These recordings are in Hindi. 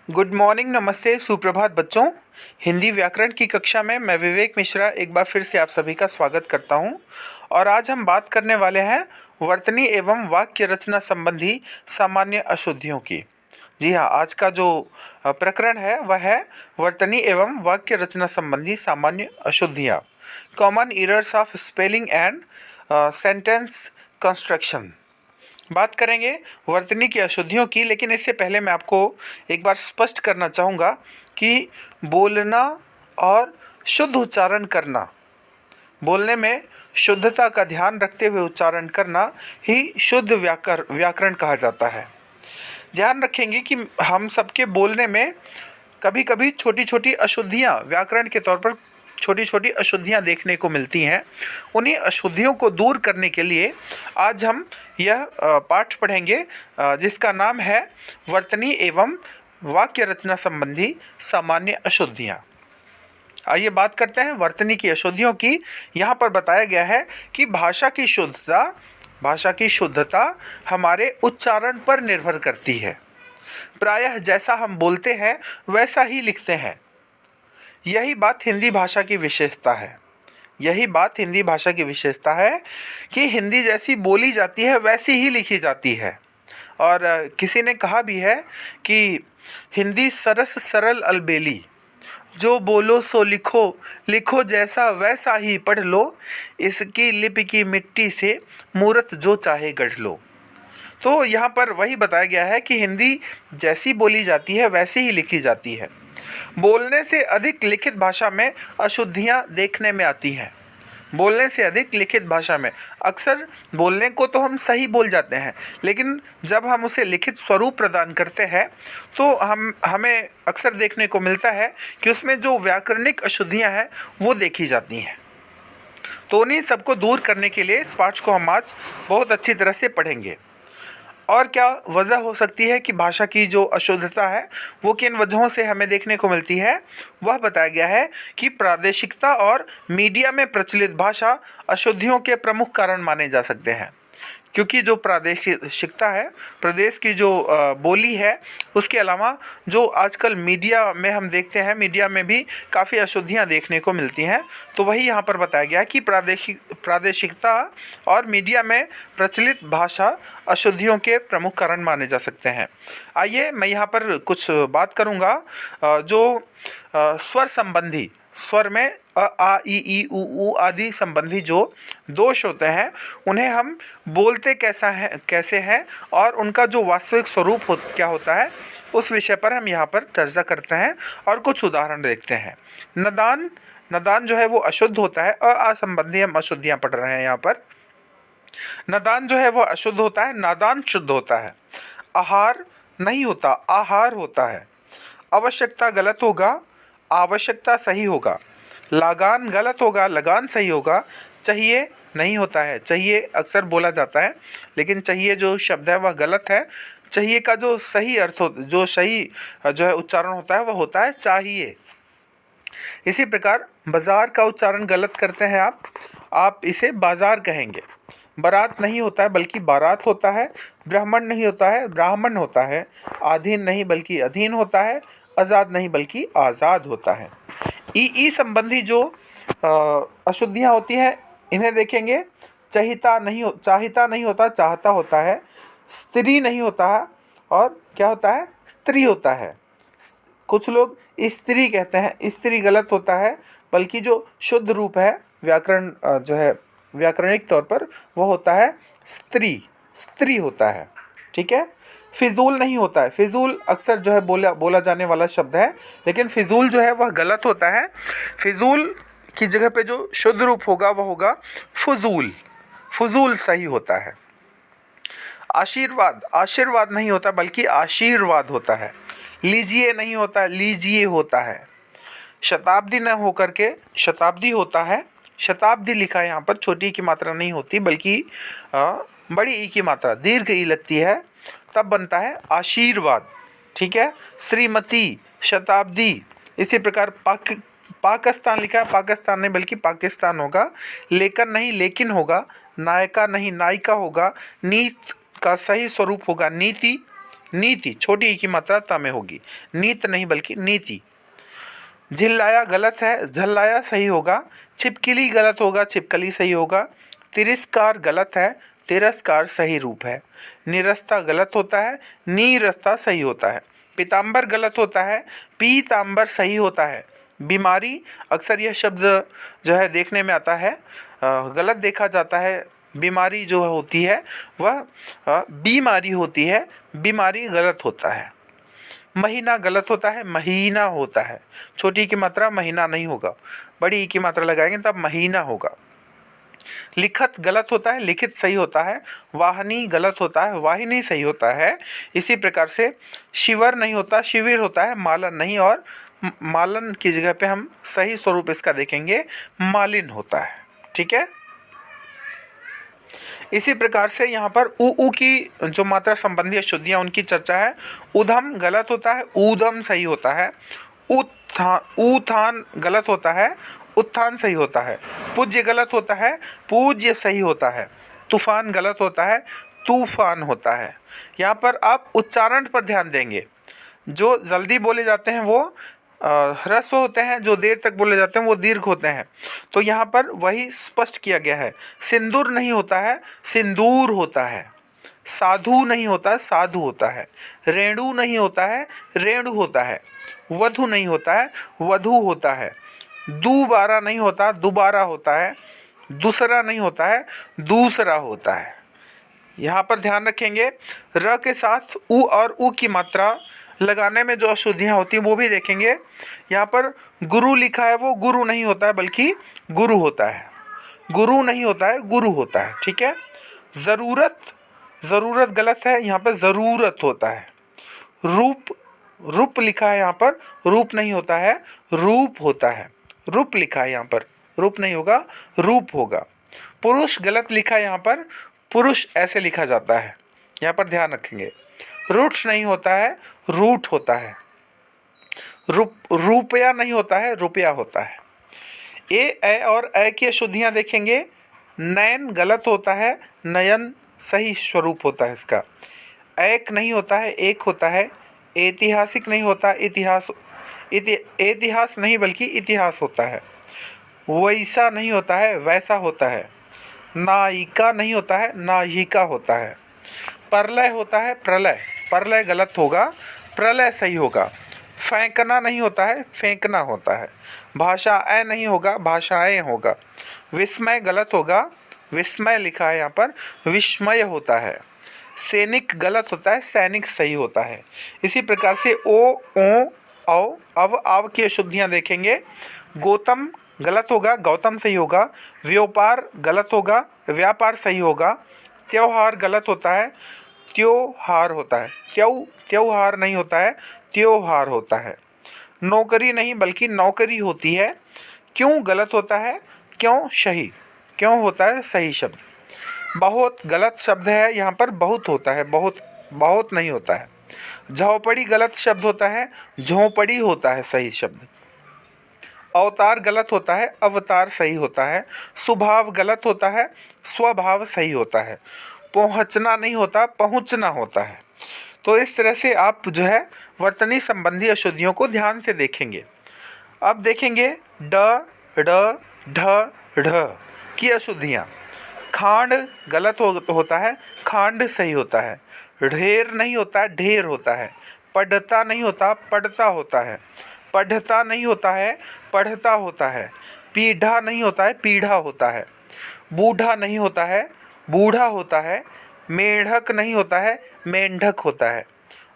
गुड मॉर्निंग, नमस्ते, सुप्रभात बच्चों। हिंदी व्याकरण की कक्षा में मैं विवेक मिश्रा एक बार फिर से आप सभी का स्वागत करता हूं। और आज हम बात करने वाले हैं वर्तनी एवं वाक्य रचना संबंधी सामान्य अशुद्धियों की। जी हाँ, आज का जो प्रकरण है वह है वर्तनी एवं वाक्य रचना संबंधी सामान्य अशुद्धियाँ, common errors of spelling and sentence construction. बात करेंगे वर्तनी की अशुद्धियों की, लेकिन इससे पहले मैं आपको एक बार स्पष्ट करना चाहूँगा कि बोलना और शुद्ध उच्चारण करना, बोलने में शुद्धता का ध्यान रखते हुए उच्चारण करना ही शुद्ध व्याकरण कहा जाता है। ध्यान रखेंगे कि हम सबके बोलने में कभी कभी छोटी छोटी अशुद्धियाँ, व्याकरण के तौर पर छोटी छोटी अशुद्धियाँ देखने को मिलती हैं। उन्हीं अशुद्धियों को दूर करने के लिए आज हम यह पाठ पढ़ेंगे जिसका नाम है वर्तनी एवं वाक्य रचना संबंधी सामान्य अशुद्धियाँ। आइए बात करते हैं वर्तनी की अशुद्धियों की। यहाँ पर बताया गया है कि भाषा की शुद्धता हमारे उच्चारण पर निर्भर करती है। प्रायः जैसा हम बोलते हैं वैसा ही लिखते हैं। यही बात हिंदी भाषा की विशेषता है कि हिंदी जैसी बोली जाती है वैसी ही लिखी जाती है। और किसी ने कहा भी है कि हिंदी सरस सरल अलबेली, जो बोलो सो लिखो, लिखो जैसा वैसा ही पढ़ लो, इसकी लिपि की मिट्टी से मूरत जो चाहे गढ़ लो। तो यहाँ पर वही बताया गया है कि हिंदी जैसी बोली जाती है वैसी ही लिखी जाती है। बोलने से अधिक लिखित भाषा में अशुद्धियाँ देखने में आती हैं। बोलने से अधिक लिखित भाषा में, अक्सर बोलने को तो हम सही बोल जाते हैं, लेकिन जब हम उसे लिखित स्वरूप प्रदान करते हैं तो हमें अक्सर देखने को मिलता है कि उसमें जो व्याकरणिक अशुद्धियाँ हैं वो देखी जाती हैं। तो उन्हीं सबको दूर करने के लिए इस पाठ को हम आज बहुत अच्छी तरह से पढ़ेंगे। और क्या वजह हो सकती है कि भाषा की जो अशुद्धता है वो किन वजहों से हमें देखने को मिलती है, वह बताया गया है कि प्रादेशिकता और मीडिया में प्रचलित भाषा अशुद्धियों के प्रमुख कारण माने जा सकते हैं। क्योंकि जो प्रादेशिकता है, प्रदेश की जो बोली है, उसके अलावा जो आजकल मीडिया में हम देखते हैं, मीडिया में भी काफ़ी अशुद्धियाँ देखने को मिलती हैं। तो वही यहाँ पर बताया गया कि प्रादेशिकता और मीडिया में प्रचलित भाषा अशुद्धियों के प्रमुख कारण माने जा सकते हैं। आइए मैं यहाँ पर कुछ बात करूँगा जो स्वर संबंधी, स्वर में अ आ इ ई उ ऊ आदि संबंधी जो दोष होते हैं उन्हें हम बोलते कैसे हैं और उनका जो वास्तविक स्वरूप क्या होता है, उस विषय पर हम यहाँ पर चर्चा करते हैं और कुछ उदाहरण देखते हैं। नदान जो है वो अशुद्ध होता है। आ संबंधी हम अशुद्धियाँ पढ़ रहे हैं यहाँ पर। नदान जो है वो अशुद्ध होता है, नादान शुद्ध होता है। आहार नहीं होता, आहार होता है। आवश्यकता गलत होगा, आवश्यकता सही होगा। लगान गलत होगा, लगान सही होगा। चाहिए नहीं होता है, चाहिए अक्सर बोला जाता है, लेकिन चाहिए जो शब्द है वह गलत है। चाहिए का जो सही अर्थ जो सही जो है उच्चारण होता है वह होता है चाहिए। इसी प्रकार बाजार का उच्चारण गलत करते हैं आप इसे बाजार कहेंगे। बारात नहीं होता है बल्कि बारात होता है। ब्राह्मण नहीं होता है, ब्राह्मण होता है। अधीन नहीं बल्कि अधीन होता है। आज़ाद नहीं बल्कि आज़ाद होता है। ई संबंधी जो अशुद्धियाँ होती हैं इन्हें देखेंगे। चाहिता नहीं होता, चाहता होता है। स्त्री नहीं होता है और क्या होता है, स्त्री होता है। कुछ लोग स्त्री कहते हैं, स्त्री गलत होता है, बल्कि जो शुद्ध रूप है व्याकरण जो है व्याकरणिक तौर पर वो होता है स्त्री होता है। ठीक है। फिजूल नहीं होता है। फिजूल अक्सर जो है बोला जाने वाला शब्द है, लेकिन फिजूल जो है वह गलत होता है। फिजूल की जगह पे जो शुद्ध रूप होगा वह होगा फजूल सही होता है। आशीर्वाद नहीं होता बल्कि आशीर्वाद होता है। लीजिए नहीं होता, लीजिए होता है। शताब्दी न होकर के शताब्दी होता है। शताब्दी लिखा है यहाँ पर, छोटी ई की मात्रा नहीं होती बल्कि बड़ी ई की मात्रा दीर्घ ई लगती है, तब बनता है आशीर्वाद। ठीक है। श्रीमती, शताब्दी। इसी प्रकार पाकिस्तान लिखा है, पाकिस्तान नहीं बल्कि पाकिस्तान होगा। लेकर नहीं लेकिन होगा। नायका नहीं नायिका होगा। नीत का सही स्वरूप होगा नीति। नीति, छोटी ई की मात्रा त में होगी, नीत नहीं बल्कि नीति। झिल्लाया गलत है, झल्लाया सही होगा। छिपकली गलत होगा, छिपकली सही होगा। तिरस्कार गलत है, तिरस्कार सही रूप है। निरस्ता गलत होता है, नीरस्ता सही होता है। पीताम्बर गलत होता है, पीताम्बर सही होता है। बीमारी, अक्सर यह शब्द जो है देखने में आता है, गलत देखा जाता है। बीमारी जो होती है वह बीमारी होती है, बीमारी गलत होता है। महीना गलत होता है, महीना होता है। छोटी की मात्रा महीना नहीं होगा, बड़ी ई की मात्रा लगाएंगे तब महीना होगा। लिखत गलत होता है, लिखित सही होता है। वाहनी गलत होता है, वाहिनी सही होता है। इसी प्रकार से शिवर नहीं होता, शिविर होता है। मालन नहीं, और मालन की जगह पे हम सही स्वरूप इसका देखेंगे, मालिन होता है। ठीक है। इसी प्रकार से यहाँ पर उ की जो मात्रा संबंधी अशुद्धियाँ उनकी चर्चा है। उधम गलत होता है, ऊधम सही होता है। उत्थान गलत होता है, उत्थान सही होता है। पूज्य गलत होता है, पूज्य सही होता है। तूफान गलत होता है, तूफान होता है। यहाँ पर आप उच्चारण पर ध्यान देंगे। जो जल्दी बोले जाते हैं वो ह्रस्व होते हैं, जो देर तक बोले जाते हैं वो दीर्घ होते हैं। तो यहाँ पर वही स्पष्ट किया गया है। सिंदूर नहीं होता है, सिंदूर होता है। साधु नहीं होता, साधु होता है। रेणु नहीं होता है, रेणु होता है। वधु नहीं होता है, वधु होता है। दोबारा नहीं होता, दोबारा होता है। दूसरा नहीं होता है, दूसरा होता है। यहाँ पर ध्यान रखेंगे, र के साथ उ और उ की मात्रा लगाने में जो अशुद्धियाँ होती हैं वो भी देखेंगे। यहाँ पर गुरु लिखा है, वो गुरु नहीं होता है बल्कि गुरु होता है। गुरु नहीं होता है, गुरु होता है। ठीक है। ज़रूरत, ज़रूरत गलत है, यहाँ पर ज़रूरत होता है। रूप, रूप लिखा है यहाँ पर, रूप नहीं होता है, रूप होता है। रूप लिखा है यहाँ पर, रूप नहीं होगा, रूप होगा। पुरुष गलत लिखा है यहाँ पर, पुरुष ऐसे लिखा जाता है, यहाँ पर ध्यान रखेंगे। रूठ नहीं होता है, रूठ होता है। रुपया नहीं होता है, रुपया होता है। ए और ए की अशुद्धियाँ देखेंगे। नयन गलत होता है, नयन सही स्वरूप होता है इसका। एक नहीं होता है, एक होता है। ऐतिहासिक नहीं होता, इतिहास, इतिहास नहीं बल्कि इतिहास होता है। वैसा नहीं होता है, वैसा होता है। नायिका नहीं होता है, नायिका होता है। प्रलय होता है, प्रलय, प्रलय गलत होगा, प्रलय सही होगा। फेंकना नहीं होता है, फेंकना होता है। भाषा ए नहीं होगा, भाषाएं होगा। विस्मय गलत होगा, विस्मय लिखा है यहाँ पर, विस्मय होता है। सैनिक गलत होता है, सैनिक सही होता है। इसी प्रकार से ओ, औ, अब आव की अशुद्धियाँ देखेंगे। गौतम गलत होगा, गौतम सही होगा। व्यापार गलत होगा, व्यापार सही होगा। त्योहार गलत होता है, त्योहार होता है। त्योहार नहीं होता है, त्योहार होता है। नौकरी नहीं बल्कि नौकरी होती है। क्यों गलत होता है, क्यों सही, क्यों होता है सही शब्द। बहुत गलत शब्द है, यहाँ पर बहुत होता है, बहुत, बहुत नहीं होता है। झोपड़ी गलत शब्द होता है, झोपड़ी होता है सही शब्द। अवतार गलत होता है, अवतार सही होता है। स्वभाव गलत होता है, स्वभाव सही होता है। पहुँचना नहीं होता, पहुँचना होता है। तो इस तरह से आप जो है वर्तनी संबंधी अशुद्धियों को ध्यान से देखेंगे। अब देखेंगे ड, ढ, ढ की अशुद्धियाँ। खांड गलत होता है, खांड सही होता है। ढेर नहीं होता, ढेर होता है। पढ़ता नहीं होता, पढ़ता होता है। पढ़ता नहीं होता है, पढ़ता होता है। पीढ़ा नहीं होता है, पीढ़ा होता है। बूढ़ा नहीं होता है, बूढ़ा होता है। मेढक नहीं होता है, मेंढक होता है।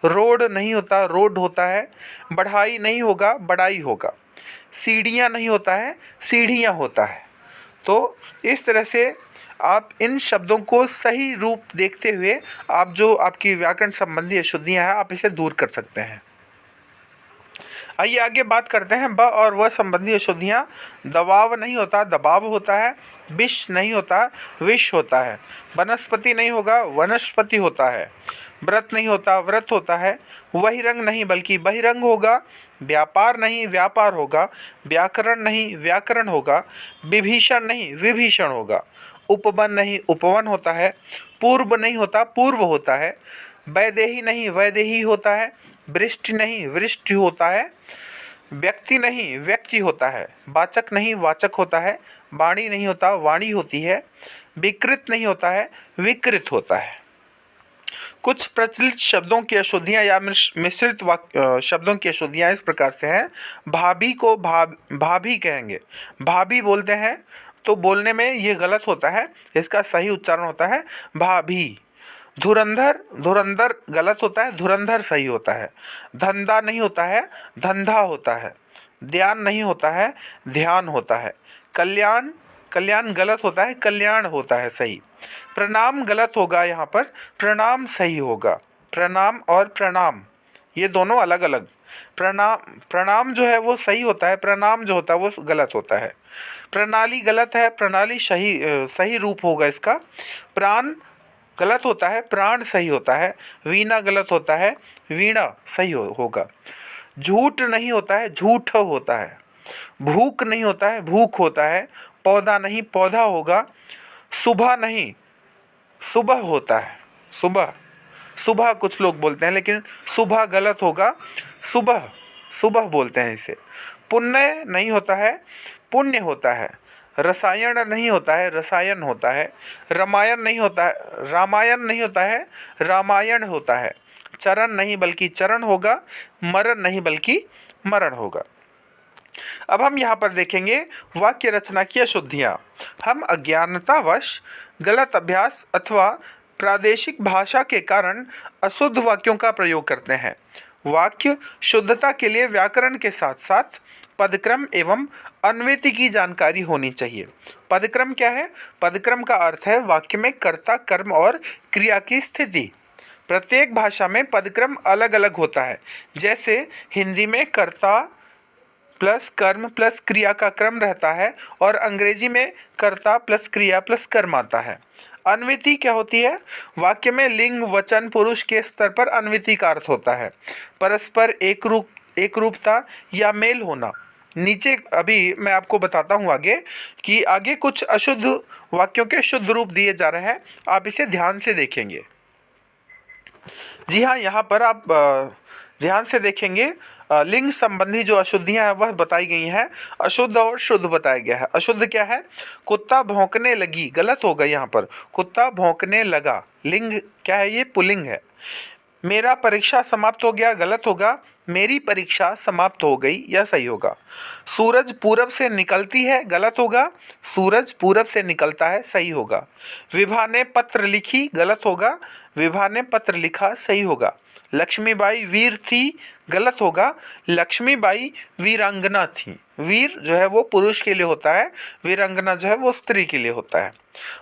रोड नहीं होता, रोड होता है। बढ़ाई नहीं होगा, बड़ाई होगा। सीढ़ियाँ नहीं होता है, सीढ़ियाँ होता है। तो इस तरह से आप इन शब्दों को सही रूप देखते हुए आप जो आपकी व्याकरण संबंधी अशुद्धियाँ हैं आप इसे दूर कर सकते हैं। आइए आगे बात करते हैं ब और व संबंधी अशुद्धियाँ। दबाव नहीं होता, दबाव होता है। विष नहीं होता, विष होता है। वनस्पति नहीं होगा, वनस्पति होता है। व्रत नहीं होता, व्रत होता है। बहिरंग नहीं बल्कि बहिरंग होगा। व्यापार नहीं, व्यापार होगा। व्याकरण नहीं, व्याकरण होगा। विभीषण नहीं, विभीषण होगा। उपवन नहीं, उपवन होता है। पूर्व नहीं होता, पूर्व होता है। वैदेही नहीं वैदेही होता है, वृष्टि नहीं वृष्टि होता है, व्यक्ति नहीं व्यक्ति होता है, वाचक नहीं वाचक होता है, वाणी नहीं होता वाणी होती है, विकृत नहीं होता है विकृत होता है। कुछ प्रचलित शब्दों की अशुद्धियाँ या मिश्रित शब्दों की अशुद्धियाँ इस प्रकार से हैं। भाभी को भाभी कहेंगे, भाभी बोलते हैं तो बोलने में ये गलत होता है, इसका सही उच्चारण होता है भाभी। धुरंधर धुरंधर गलत होता है, धुरंधर सही होता है। धंधा नहीं होता है धंधा होता है। ध्यान नहीं होता है ध्यान होता है। कल्याण कल्याण गलत होता है, कल्याण होता है सही। प्रणाम गलत होगा, यहाँ पर प्रणाम सही होगा। प्रणाम और प्रणाम ये दोनों अलग अलग। प्रणाम जो है वो सही होता है, प्रणाम जो होता है वो गलत होता है। प्रणाली गलत है, प्रणाली सही रूप होगा इसका। प्राण गलत होता है, प्राण सही होता है। वीणा गलत होता है, वीणा सही होगा। झूठ नहीं होता है, झूठ होता है। भूख नहीं होता है, भूख होता है। पौधा नहीं पौधा होगा। सुबह नहीं सुबह होता है, सुबह सुबह कुछ लोग बोलते हैं लेकिन सुबह गलत होगा, सुबह सुबह बोलते हैं इसे। पुण्य नहीं होता है, पुण्य होता है। रसायन नहीं होता है, रसायन होता है। रामायण नहीं होता है, रामायण नहीं होता है, रामायण होता है। चरण नहीं बल्कि चरण होगा। मरण नहीं बल्कि मरण होगा। अब हम यहाँ पर देखेंगे वाक्य रचना की अशुद्धियाँ। हम अज्ञानतावश गलत अभ्यास अथवा प्रादेशिक भाषा के कारण अशुद्ध वाक्यों का प्रयोग करते हैं। वाक्य शुद्धता के लिए व्याकरण के साथ साथ पदक्रम एवं अन्वयति की जानकारी होनी चाहिए। पदक्रम क्या है? पदक्रम का अर्थ है वाक्य में कर्ता, कर्म और क्रिया की स्थिति। प्रत्येक भाषा में पदक्रम अलग अलग होता है। जैसे हिंदी में कर्ता प्लस कर्म प्लस क्रिया का क्रम रहता है और अंग्रेजी में कर्ता प्लस क्रिया प्लस कर्म आता है। अन्वयति क्या होती है? वाक्य में लिंग, वचन, पुरुष के स्तर पर अन्वयति का अर्थ होता है परस्पर एकरूपता या मेल होना। नीचे अभी मैं आपको बताता हूँ आगे कि आगे कुछ अशुद्ध वाक्यों के शुद्ध रूप दिए जा रहे हैं, आप इसे ध्यान से देखेंगे। जी हाँ, यहाँ पर आप ध्यान से देखेंगे लिंग संबंधी जो अशुद्धियाँ हैं वह बताई गई हैं। अशुद्ध और शुद्ध बताया गया है। अशुद्ध क्या है? कुत्ता भौंकने लगी, गलत होगा यहाँ पर। कुत्ता भौंकने लगा, लिंग क्या है? ये पुल्लिंग है। मेरा परीक्षा समाप्त हो गया, गलत होगा। मेरी परीक्षा समाप्त हो गई, यह सही होगा। सूरज पूरब से निकलती है, गलत होगा। सूरज पूरब से निकलता है, सही होगा। विभा ने पत्र लिखी, गलत होगा। विभा ने पत्र लिखा, सही होगा। लक्ष्मीबाई वीर थी, गलत होगा। लक्ष्मीबाई वीरांगना थी। वीर जो है वो पुरुष के लिए होता है, वीरांगना जो है वो स्त्री के लिए होता है।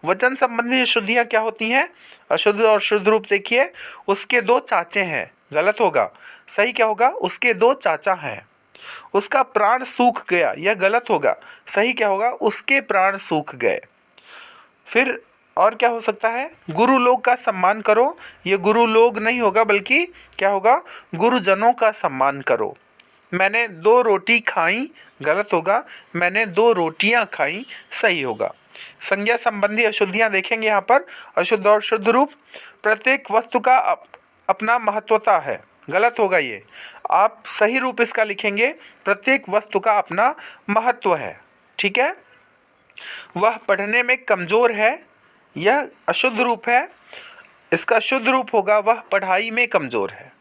वचन संबंधी अशुद्धियाँ क्या होती हैं? अशुद्ध और शुद्ध रूप देखिए। उसके दो चाचे हैं, गलत होगा। सही क्या होगा? उसके दो चाचा हैं। उसका प्राण सूख गया, यह गलत होगा। सही क्या होगा? उसके प्राण सूख गए। फिर और क्या हो सकता है? गुरु लोग का सम्मान करो, ये गुरु लोग नहीं होगा बल्कि क्या होगा? गुरुजनों का सम्मान करो। मैंने 2 रोटी खाई, गलत होगा। मैंने 2 रोटियां खाई, सही होगा। संज्ञा संबंधी अशुद्धियां देखेंगे यहाँ पर। अशुद्ध और शुद्ध रूप। प्रत्येक वस्तु का अपना महत्वता है, गलत होगा ये। आप सही रूप इसका लिखेंगे, प्रत्येक वस्तु का अपना महत्व है, ठीक है। वह पढ़ने में कमज़ोर है, यह अशुद्ध रूप है। इसका शुद्ध रूप होगा वह पढ़ाई में कमज़ोर है।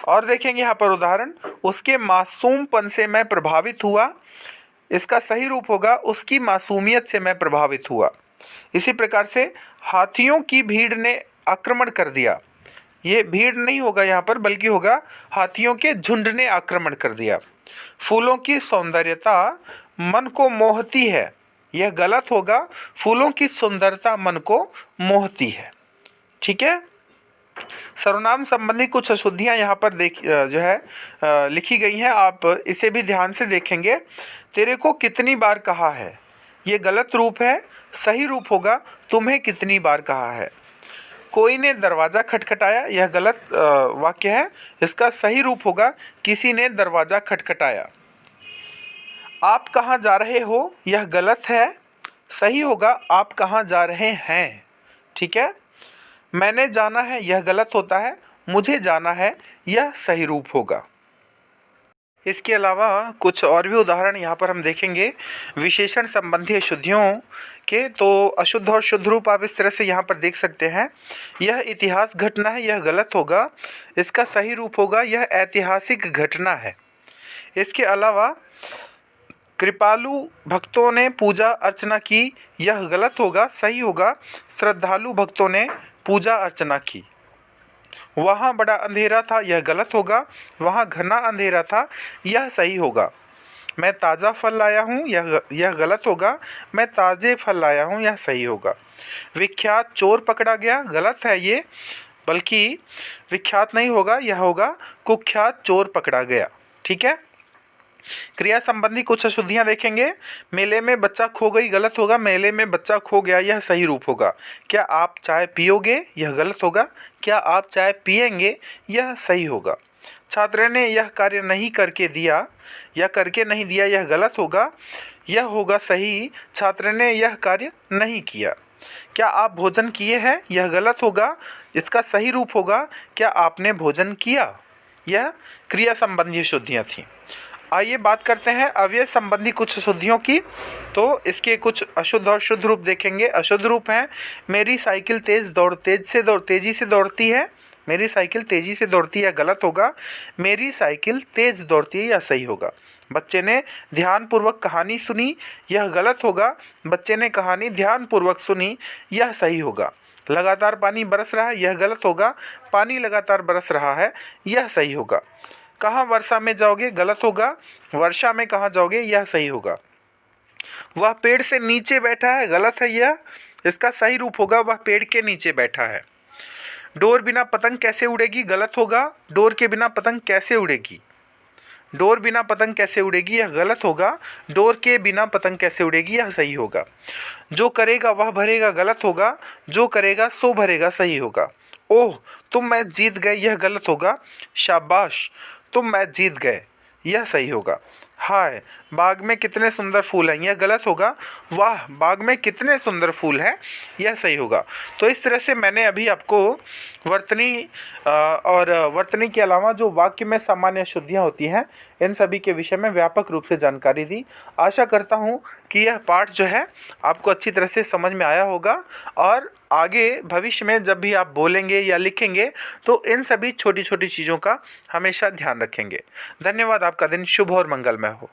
और देखेंगे यहाँ पर उदाहरण, उसके मासूमपन से मैं प्रभावित हुआ। इसका सही रूप होगा उसकी मासूमियत से मैं प्रभावित हुआ। इसी प्रकार से हाथियों की भीड़ ने आक्रमण कर दिया, ये भीड़ नहीं होगा यहाँ पर बल्कि होगा हाथियों के झुंड ने आक्रमण कर दिया। फूलों की सौंदर्यता मन को मोहती है, यह गलत होगा। फूलों की सुंदरता मन को मोहती है, ठीक है। सर्वनाम संबंधी कुछ अशुद्धियाँ यहाँ पर जो है लिखी गई हैं, आप इसे भी ध्यान से देखेंगे। तेरे को कितनी बार कहा है, ये गलत रूप है। सही रूप होगा तुम्हें कितनी बार कहा है। कोई ने दरवाज़ा खटखटाया, यह गलत वाक्य है। इसका सही रूप होगा किसी ने दरवाज़ा खटखटाया। आप कहाँ जा रहे हो, यह गलत है। सही होगा आप कहाँ जा रहे हैं, ठीक है। मैंने जाना है यह गलत होता है, मुझे जाना है यह सही रूप होगा। इसके अलावा कुछ और भी उदाहरण यहाँ पर हम देखेंगे विशेषण संबंधी अशुद्धियों के। तो अशुद्ध और शुद्ध रूप आप इस तरह से यहाँ पर देख सकते हैं। यह इतिहास घटना है, यह गलत होगा, इसका सही रूप होगा यह ऐतिहासिक घटना है। इसके अलावा कृपालु भक्तों ने पूजा अर्चना की, यह गलत होगा, सही होगा श्रद्धालु भक्तों ने पूजा अर्चना की। वहाँ बड़ा अंधेरा था, यह गलत होगा, वहाँ घना अंधेरा था, यह सही होगा। मैं ताज़ा फल लाया हूँ, यह गलत होगा, मैं ताज़े फल लाया हूँ, यह सही होगा। विख्यात चोर पकड़ा गया, गलत है ये, बल्कि विख्यात नहीं होगा, यह होगा कुख्यात चोर पकड़ा गया। ठीक है। क्रिया संबंधी कुछ अशुद्धियाँ देखेंगे। मेले में बच्चा खो गई, गलत होगा, मेले में बच्चा खो गया, यह सही रूप होगा। क्या आप चाय पियोगे, यह गलत होगा, क्या आप चाय पिएंगे, यह सही होगा। छात्र ने यह कार्य नहीं करके दिया या करके नहीं दिया, यह गलत होगा, यह होगा सही, छात्र ने यह कार्य नहीं किया। क्या आप भोजन किए हैं, यह गलत होगा, इसका सही रूप होगा क्या आपने भोजन किया। यह क्रिया संबंधी अशुद्धियाँ थीं। आइए बात करते हैं अव्यय संबंधी कुछ अशुद्धियों की। तो इसके कुछ अशुद्ध और शुद्ध रूप देखेंगे। अशुद्ध रूप हैं मेरी साइकिल तेज़ी से दौड़ती है, मेरी साइकिल तेज़ी से दौड़ती है, गलत होगा, मेरी साइकिल तेज़ दौड़ती है, यह सही होगा। बच्चे ने ध्यानपूर्वक कहानी सुनी, यह गलत होगा, बच्चे ने कहानी ध्यानपूर्वक सुनी, यह सही होगा। लगातार पानी बरस रहा है, यह गलत होगा, पानी लगातार बरस रहा है, यह सही होगा। कहाँ वर्षा में जाओगे, गलत होगा, वर्षा में कहाँ जाओगे, यह सही होगा। वह पेड़ से नीचे बैठा है, गलत है यह, इसका सही रूप होगा वह पेड़ के नीचे बैठा है। डोर बिना पतंग कैसे उड़ेगी, गलत होगा, डोर के बिना पतंग कैसे उड़ेगी, डोर बिना पतंग कैसे उड़ेगी, यह गलत होगा, डोर के बिना पतंग कैसे उड़ेगी, यह सही होगा। जो करेगा वह भरेगा, गलत होगा, जो करेगा सो भरेगा, सही होगा। ओह तुम मैच जीत गए, यह गलत होगा, शाबाश तुम मैच जीत गए, यह सही होगा। हाय बाग में कितने सुंदर फूल हैं, यह गलत होगा, वाह बाग में कितने सुंदर फूल हैं, यह सही होगा। तो इस तरह से मैंने अभी आपको वर्तनी और वर्तनी के अलावा जो वाक्य में सामान्य अशुद्धियाँ होती हैं इन सभी के विषय में व्यापक रूप से जानकारी दी। आशा करता हूँ कि यह पाठ जो है आपको अच्छी तरह से समझ में आया होगा और आगे भविष्य में जब भी आप बोलेंगे या लिखेंगे तो इन सभी छोटी छोटी चीज़ों का हमेशा ध्यान रखेंगे। धन्यवाद। आपका दिन शुभ और मंगलमय हो।